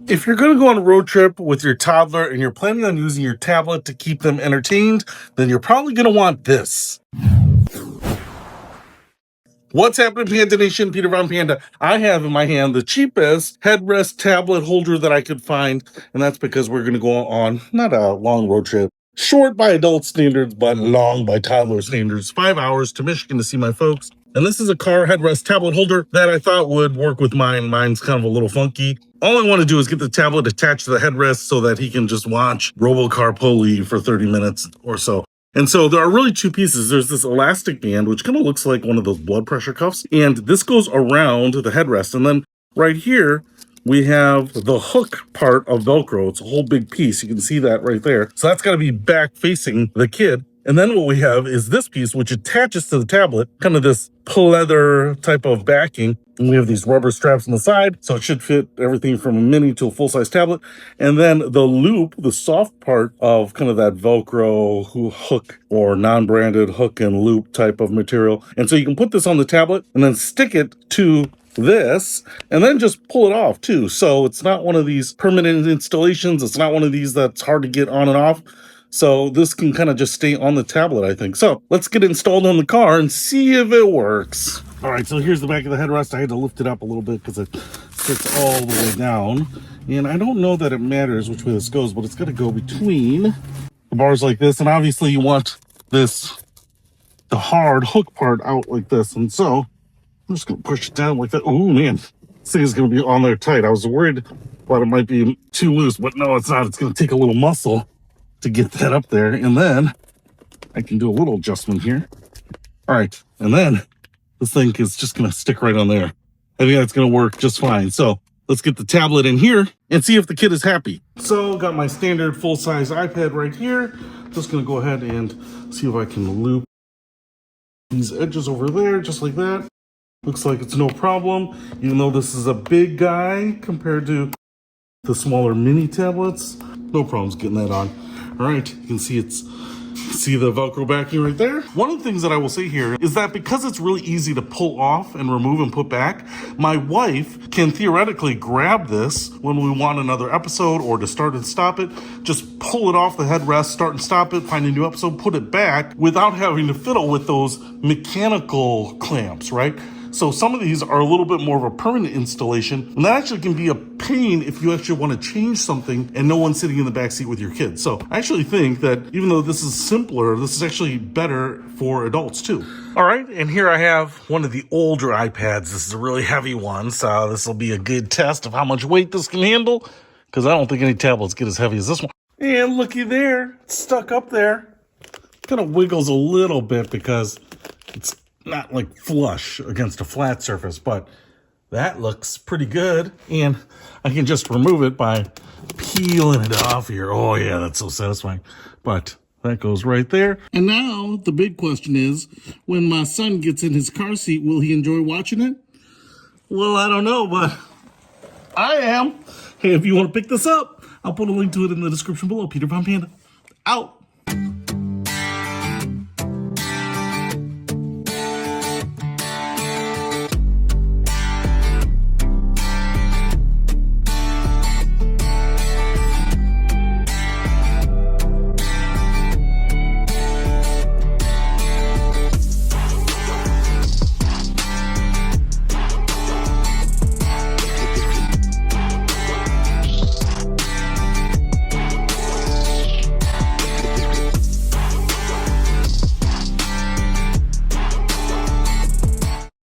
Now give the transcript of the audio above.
If you're going to go on a road trip with your toddler and you're planning on using your tablet to keep them entertained, then you're probably going to want this. What's happening, Panda Nation? Peter Von Panda. I have in my hand the cheapest headrest tablet holder that I could find, and that's because we're going to go on not a long road trip, short by adult standards, but long by toddler standards. 5 hours to Michigan to see my folks. And this is a car headrest tablet holder that I thought would work with mine. Mine's kind of a little funky. All I want to do is get the tablet attached to the headrest so that he can just watch RoboCarpoly for 30 minutes or so. And so there are really two pieces. There's this elastic band, which kind of looks like one of those blood pressure cuffs. And this goes around the headrest. And then right here, we have the hook part of Velcro. It's a whole big piece. You can see that right there. So that's got to be back facing the kid. And then what we have is this piece, which attaches to the tablet, kind of this pleather type of backing. And we have these rubber straps on the side, so it should fit everything from a mini to a full-size tablet. And then the loop, the soft part of kind of that Velcro hook or non-branded hook and loop type of material. And so you can put this on the tablet and then stick it to this and then just pull it off too. So it's not one of these permanent installations. It's not one of these that's hard to get on and off. So this can kind of just stay on the tablet, I think. So let's get it installed on the car and see if it works. All right, so here's the back of the headrest. I had to lift it up a little bit because it sits all the way down. And I don't know that it matters which way this goes, but it's got to go between the bars like this. And obviously you want the hard hook part out like this. And so I'm just going to push it down like that. Oh, man, this thing is going to be on there tight. I was worried about it might be too loose, but no, it's not. It's going to take a little muscle to get that up there. And then I can do a little adjustment here. All right, and then this thing is just going to stick right on there. I think that's going to work just fine. So let's get the tablet in here and see if the kid is happy. So got my standard full-size iPad right here. Just going to go ahead and see if I can loop these edges over there just like that. Looks like it's no problem, even though this is a big guy compared to the smaller mini tablets. No problems getting that on. All right, you can see see the Velcro backing right there. One of the things that I will say here is that because it's really easy to pull off and remove and put back, my wife can theoretically grab this when we want another episode or to start and stop it, just pull it off the headrest, start and stop it, find a new episode, put it back without having to fiddle with those mechanical clamps, right? So some of these are a little bit more of a permanent installation, and that actually can be a pain if you actually want to change something and no one's sitting in the back seat with your kids. So I actually think that even though this is simpler, this is actually better for adults too. All right, and here I have one of the older iPads. This is a really heavy one, so this will be a good test of how much weight this can handle, because I don't think any tablets get as heavy as this one. And looky there, it's stuck up there. Kind of wiggles a little bit because it's not like flush against a flat surface, but that looks pretty good. And I can just remove it by peeling it off here. Oh yeah, that's so satisfying. But that goes right there. And now the big question is, when my son gets in his car seat, will he enjoy watching it? Well, I don't know, but I am. Hey, if you want to pick this up, I'll put a link to it in the description below. Peter Von Panda, out.